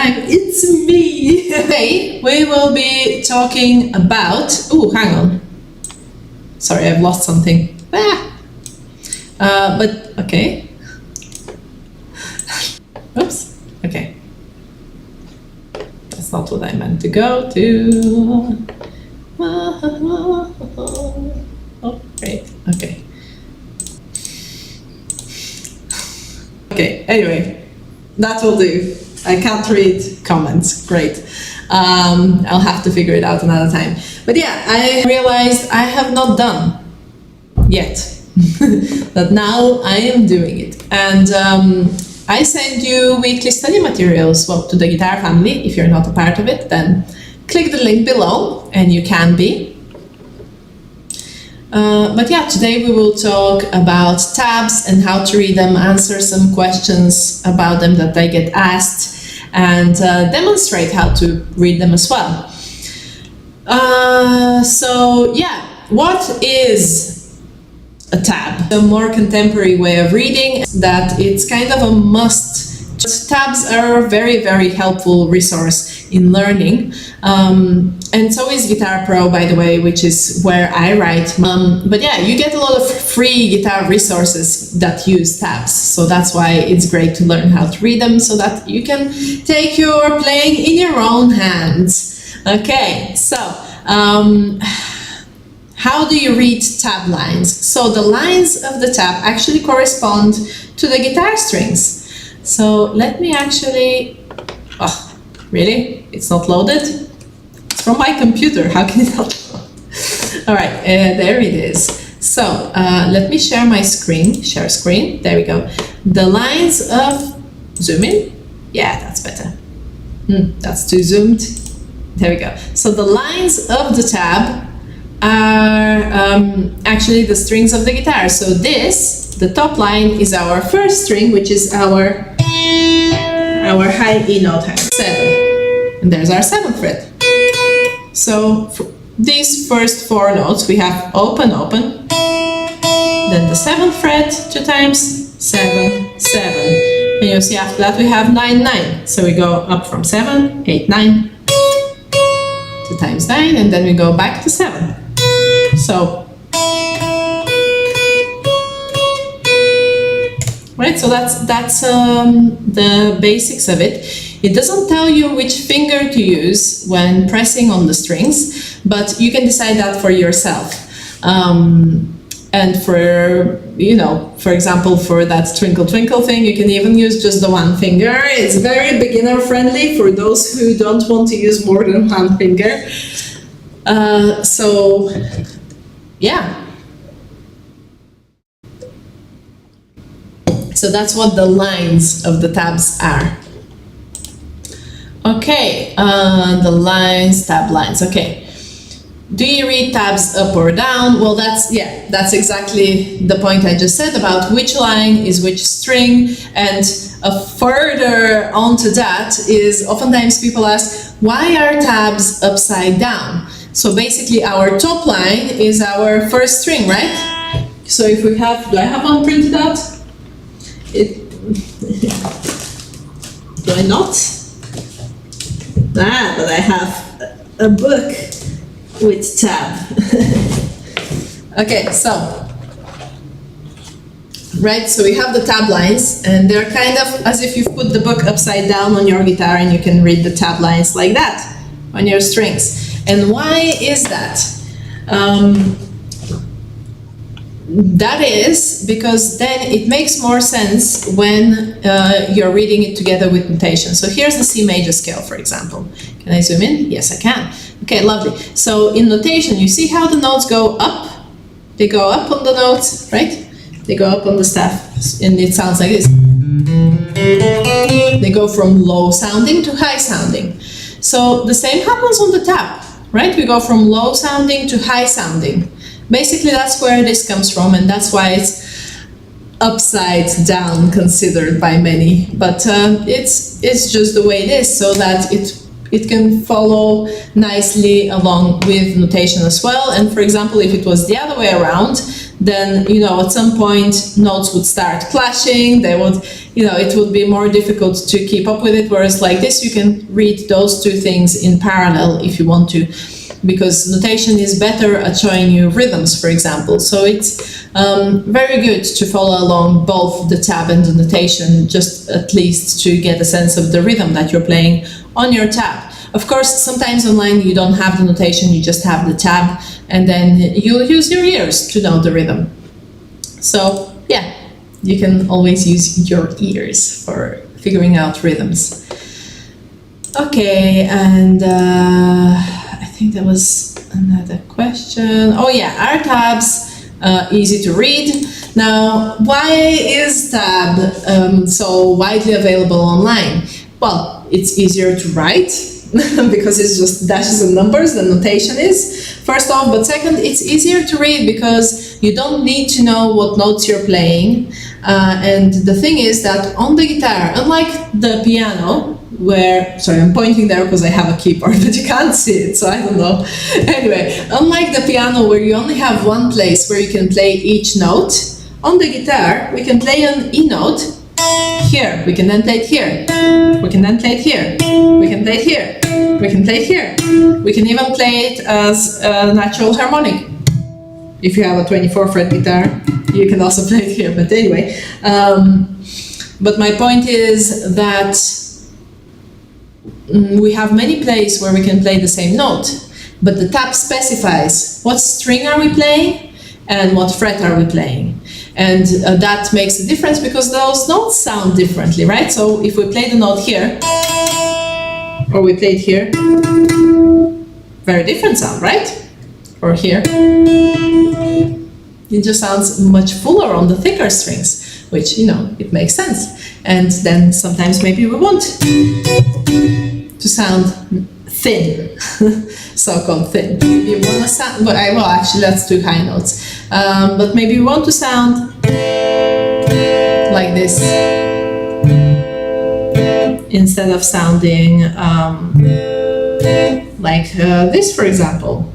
time, it's me! Today we will be talking about... Oh, hang on. Sorry, I've lost something. But, okay. Oops, okay. That's not what I meant to go to. Oh, great, okay. Okay, anyway, that will do. I can't read comments, great. I'll have to figure it out another time. But yeah, I realized I have not done yet, that now I am doing it. And I send you weekly study materials, well, to the Guitar family. If you're not a part of it, then click the link below and you can be. But yeah, today we will talk about tabs and how to read them, answer some questions about them that I get asked, and demonstrate how to read them as well. So yeah, what is a tab? A more contemporary way of reading that it's kind of a must. Tabs are a very, very helpful resource in learning. And so is Guitar Pro, by the way, which is where I write. But yeah, you get a lot of free guitar resources that use tabs. So that's why it's great to learn how to read them so that you can take your playing in your own hands. Okay, so how do you read tab lines? So the lines of the tab actually correspond to the guitar strings. So let me actually, oh, really? It's not loaded? It's from my computer, how can it not load? All right, there it is. So let me share my screen, share screen, there we go. The lines of, zoom in? Yeah, that's better. That's too zoomed. There we go. So the lines of the tab are actually the strings of the guitar. So this, the top line, is our first string, which is our high E note, 7. And there's our 7th fret. So for these first 4 notes, we have open, open, then the 7th fret 2 times, 7, 7. And you'll see after that we have 9, 9. So we go up from 7, 8, 9, 2 times 9, and then we go back to 7. So, right, so that's the basics of it. It doesn't tell you which finger to use when pressing on the strings, but you can decide that for yourself. And for, you know, for example, for that twinkle twinkle thing, you can even use just the one finger. It's very beginner friendly for those who don't want to use more than one finger. So, yeah. So that's what the lines of the tabs are. Okay, the lines, tab lines, okay. Do you read tabs up or down? Well, that's exactly the point I just said about which line is which string. And a further onto that is oftentimes people ask, why are tabs upside down? So basically our top line is our first string, right? So if we have, do I have one printed out? Do I not? But I have a book with tab. Okay, so, right, so we have the tab lines, and they're kind of as if you've put the book upside down on your guitar and you can read the tab lines like that on your strings. And why is that? That is because then it makes more sense when you're reading it together with notation. So here's the C major scale, for example. Can I zoom in? Yes, I can. Okay, lovely. So in notation, you see how the notes go up? They go up on the notes, right? They go up on the staff, and it sounds like this. They go from low sounding to high sounding. So the same happens on the tab, right? We go from low sounding to high sounding. Basically, that's where this comes from, and that's why it's upside down considered by many. But it's just the way it is, so that it can follow nicely along with notation as well. And for example, if it was the other way around, then, you know, at some point notes would start clashing. They would, you know, it would be more difficult to keep up with it. Whereas like this, you can read those two things in parallel if you want to, because notation is better at showing you rhythms, for example. So it's very good to follow along both the tab and the notation, just at least to get a sense of the rhythm that you're playing on your tab. Of course, sometimes online you don't have the notation, you just have the tab, and then you'll use your ears to know the rhythm. So yeah, you can always use your ears for figuring out rhythms. Okay, and I think there was another question. Oh yeah, are tabs easy to read? Now, why is tab so widely available online? Well, it's easier to write because it's just dashes and numbers, the notation is, first off, but second, it's easier to read because you don't need to know what notes you're playing. And the thing is that on the guitar, unlike the piano, where, sorry, I'm pointing there because I have a keyboard, but you can't see it, so I don't know. Anyway, unlike the piano where you only have one place where you can play each note, on the guitar, we can play an E note here, we can then play it here, we can then play it here, we can play it here, we can play it here, we can even play it as a natural harmonic. If you have a 24-fret guitar, you can also play it here, but anyway. But my point is that we have many places where we can play the same note, but the tab specifies what string are we playing and what fret are we playing. And that makes a difference because those notes sound differently, right? So if we play the note here, or we play it here, very different sound, right? Or here, it just sounds much fuller on the thicker strings, which, you know, it makes sense. And then sometimes maybe we want to sound thin, so-called thin. You want to sound, well, actually, let's do high notes. But maybe you want to sound like this instead of sounding like this, for example.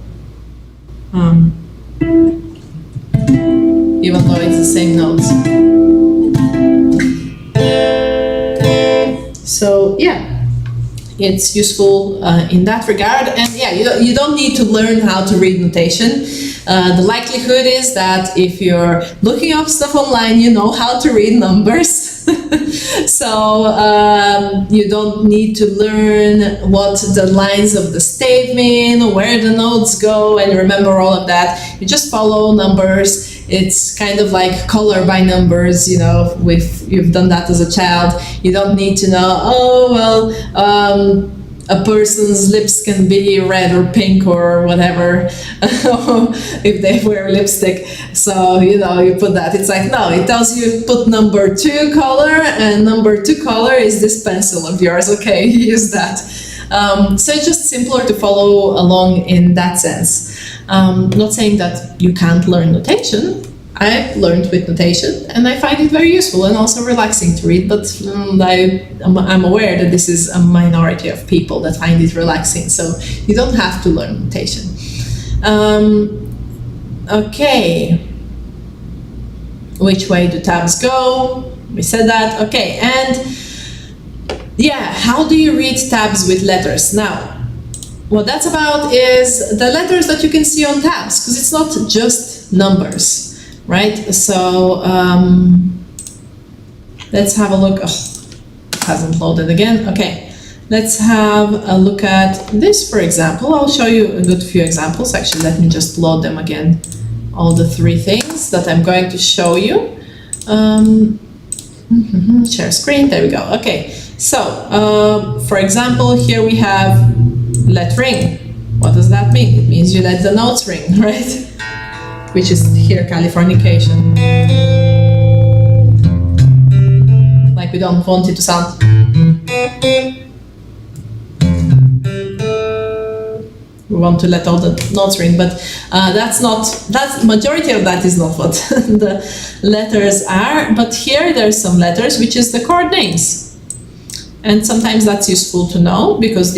Even though it's the same notes. So yeah, it's useful in that regard, and yeah, you don't need to learn how to read notation. The likelihood is that if you're looking up stuff online, you know how to read numbers. So you don't need to learn what the lines of the stave mean, where the notes go, and remember all of that. You just follow numbers. It's kind of like color by numbers, you know, you've done that as a child. You don't need to know, oh, well, a person's lips can be red or pink or whatever if they wear lipstick. So, you know, you put that. It's like, no, it tells you put number 2 color, and number 2 color is this pencil of yours. Okay, use that. So it's just simpler to follow along in that sense. Not saying that you can't learn notation. I've learned with notation and I find it very useful and also relaxing to read, but I'm aware that this is a minority of people that find it relaxing, so you don't have to learn notation. Okay, which way do tabs go? We said that. Okay, and yeah, how do you read tabs with letters? Now, what that's about is the letters that you can see on tabs, because it's not just numbers. Right, so let's have a look. Oh, it hasn't loaded again. Okay, let's have a look at this, for example. I'll show you a good few examples. Actually, let me just load them again. All the 3 things that I'm going to show you. Share screen, there we go. Okay, so for example, here we have let ring. What does that mean? It means you let the notes ring, right? Which is here Californication. Like we don't want it to sound. We want to let all the notes ring, but that's majority of that is not what the letters are. But here there's some letters, which is the chord names. And sometimes that's useful to know, because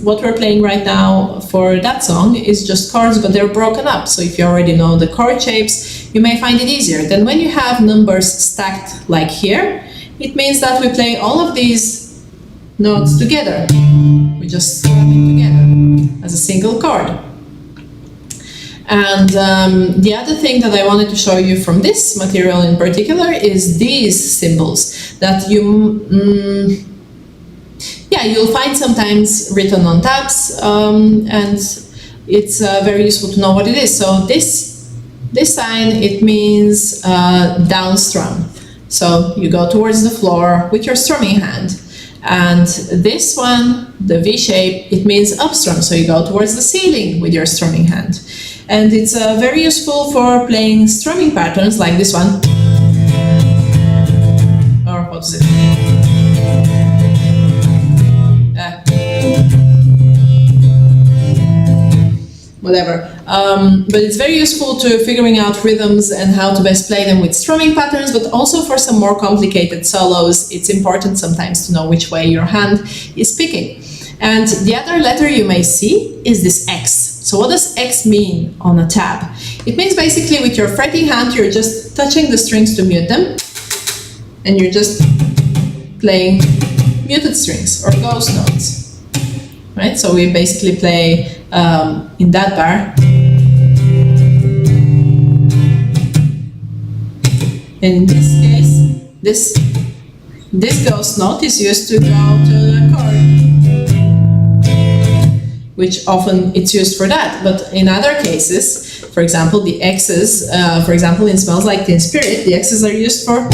what we're playing right now for that song is just chords, but they're broken up. So if you already know the chord shapes, you may find it easier. Then when you have numbers stacked like here, it means that we play all of these notes together. We just strum it together as a single chord. And the other thing that I wanted to show you from this material in particular is these symbols that you'll find sometimes written on tabs, and it's very useful to know what it is. So this sign, it means down strum. So you go towards the floor with your strumming hand. And this one, the V shape, it means up strum. So you go towards the ceiling with your strumming hand. And it's very useful for playing strumming patterns like this one. Or what is it? Whatever. But it's very useful to figuring out rhythms and how to best play them with strumming patterns, but also for some more complicated solos, it's important sometimes to know which way your hand is picking. And the other letter you may see is this X. So what does X mean on a tab? It means basically with your fretting hand, you're just touching the strings to mute them, and you're just playing muted strings or ghost notes, right? So we basically play in that bar. In this case, this ghost note is used to go to the chord, which often it's used for that. But in other cases, for example, the X's, for example, in Smells Like Teen Spirit, the X's are used for,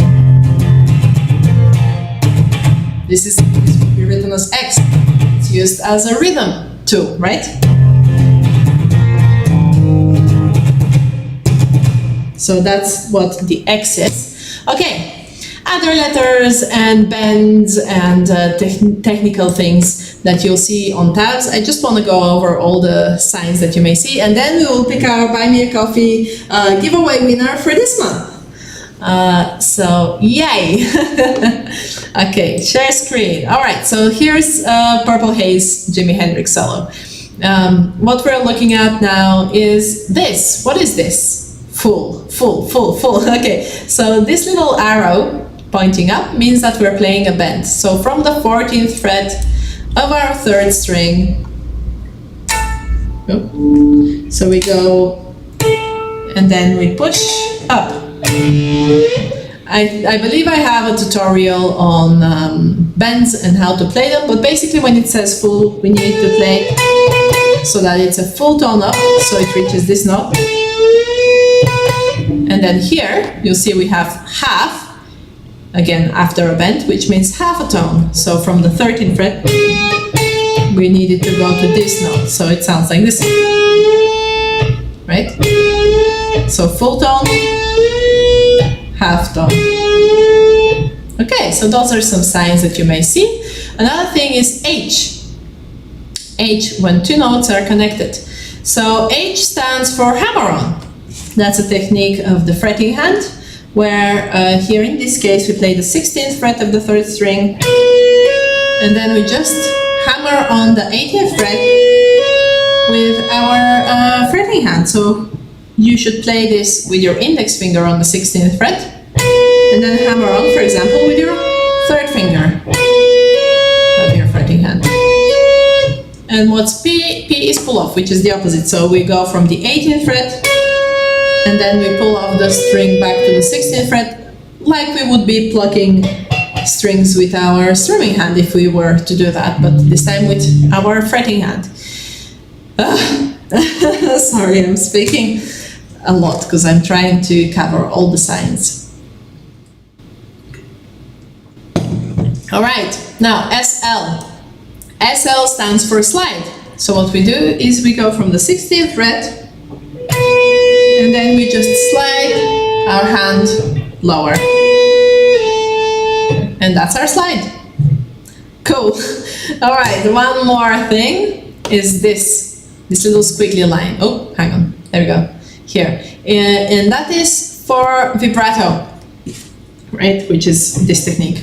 this would be written as X. It's used as a rhythm too, right? So that's what the X is. Okay, other letters and bends and technical things that you'll see on tabs. I just want to go over all the signs that you may see, and then we will pick our Buy Me a Coffee giveaway winner for this month. So yay! Okay, share screen. All right, so here's Purple Haze Jimi Hendrix solo. What we're looking at now is this. What is this? Full. Okay, so this little arrow pointing up means that we're playing a bend. So from the 14th fret of our 3rd string, so we go and then we push up. I believe I have a tutorial on bends and how to play them, but basically when it says full, we need to play so that it's a full tone up, so it reaches this note. And then here, you'll see we have half, again after a bend, which means half a tone. So from the 13th fret, we needed to go to this note, so it sounds like this, right? So full tone, half tone. Okay, so those are some signs that you may see. Another thing is H. H, when two notes are connected. So H stands for hammer-on. That's a technique of the fretting hand, where here in this case we play the 16th fret of the 3rd string, and then we just hammer on the 18th fret with our fretting hand. So you should play this with your index finger on the 16th fret, and then hammer on, for example, with your 3rd finger of your fretting hand. And what's P? P is pull off, which is the opposite. So we go from the 18th fret, and then we pull off the string back to the 16th fret, like we would be plucking strings with our strumming hand if we were to do that, but this time with our fretting hand. Sorry, I'm speaking a lot because I'm trying to cover all the signs. All right, now SL. SL stands for slide. So what we do is we go from the 16th fret, and then we just slide our hand lower. And that's our slide. Cool. All right, one more thing is this little squiggly line. Oh, hang on. There we go. Here. And that is for vibrato. right? Which is this technique.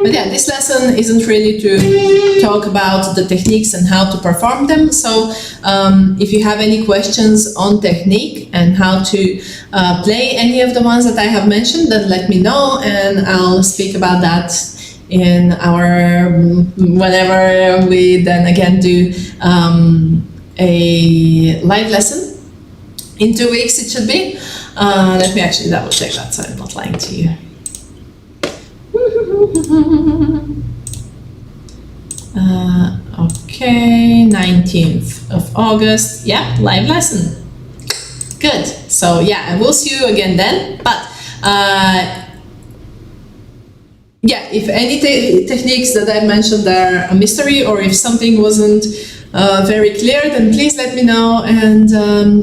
But yeah, this lesson isn't really to talk about the techniques and how to perform them. So if you have any questions on technique and how to play any of the ones that I have mentioned, then let me know and I'll speak about that in our, whenever we then again do a live lesson. In 2 weeks it should be. Let me actually double check that so I'm not lying to you. Okay, 19th of August. Yeah, live lesson. Good. So yeah, I will see you again then. But yeah, if any techniques that I mentioned are a mystery, or if something wasn't very clear, then please let me know and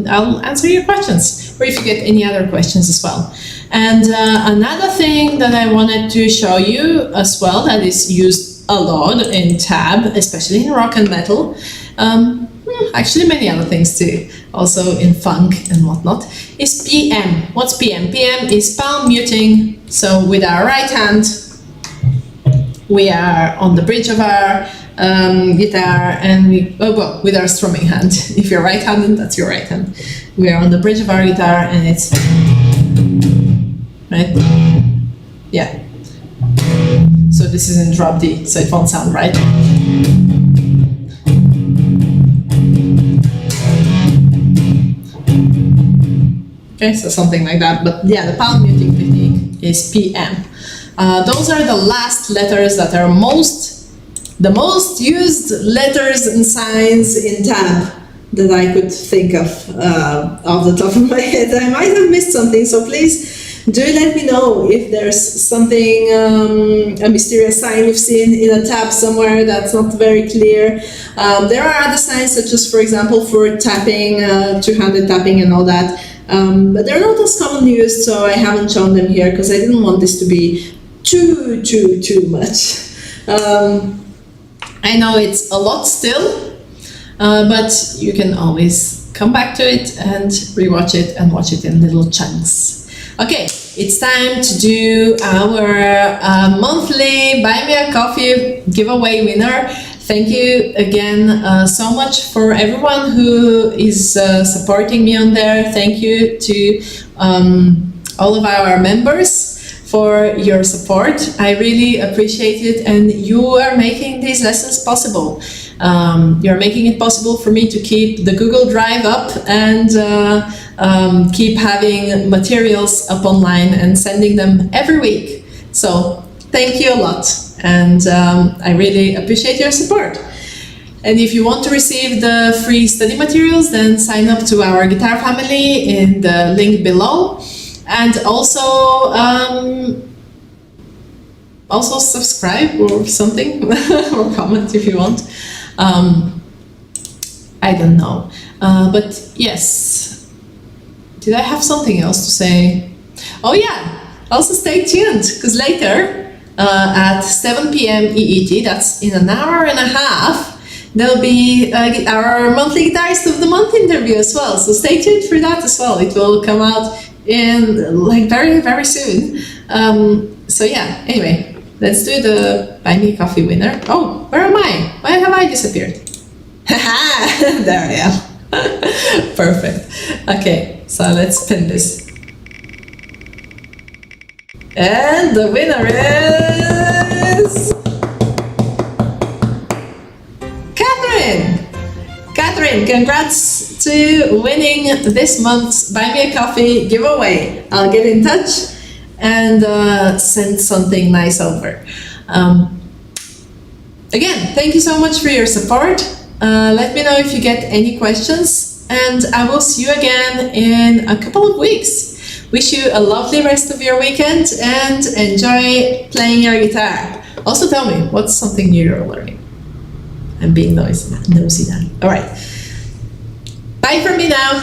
I'll answer your questions, or if you get any other questions as well. And another thing that I wanted to show you as well that is used a lot in tab, especially in rock and metal, actually many other things too, also in funk and whatnot, is PM. What's PM? PM is palm muting. So with our right hand, we are on the bridge of our guitar, and with our strumming hand. If you're right-handed, that's your right hand. We are on the bridge of our guitar, and it's right. Yeah. So this is in drop D, so it won't sound right. Okay, so something like that. But yeah, the palm muting technique is PM. Those are the last letters that are the most used letters and signs in tab that I could think of off the top of my head. I might have missed something, so please do let me know if there's something, a mysterious sign you've seen in a tab somewhere that's not very clear. There are other signs, such as, for example, for tapping, two-handed tapping and all that, but they're not as commonly used, so I haven't shown them here because I didn't want this to be too much. I know it's a lot still, but you can always come back to it and rewatch it and watch it in little chunks. Okay, it's time to do our monthly Buy Me a Coffee giveaway winner. Thank you again so much for everyone who is supporting me on there. Thank you to all of our members for your support. I really appreciate it, and you are making these lessons possible. You're making it possible for me to keep the Google Drive up and keep having materials up online and sending them every week. So thank you a lot, and I really appreciate your support. And if you want to receive the free study materials, then sign up to our guitar family in the link below. And also subscribe or something, or comment if you want. I don't know. But yes, did I have something else to say? Oh yeah, also stay tuned, because later at 7 p.m. EET, that's in an hour and a half, there'll be our monthly Guitarist of the Month interview as well. So stay tuned for that as well. It will come out in like very soon. So yeah, anyway, let's do the Buy Me a Coffee winner. Oh, where am I? Why have I disappeared? Haha, there I am. Perfect. Okay, so let's spin this. And the winner is Catherine! Catherine, congrats to winning this month's Buy Me a Coffee giveaway. I'll get in touch and send something nice over. Again, thank you so much for your support. Let me know if you get any questions, and I will see you again in a couple of weeks. Wish you a lovely rest of your weekend and enjoy playing your guitar. Also tell me, what's something new you're learning? I'm being nosy now. All right. Bye from me now.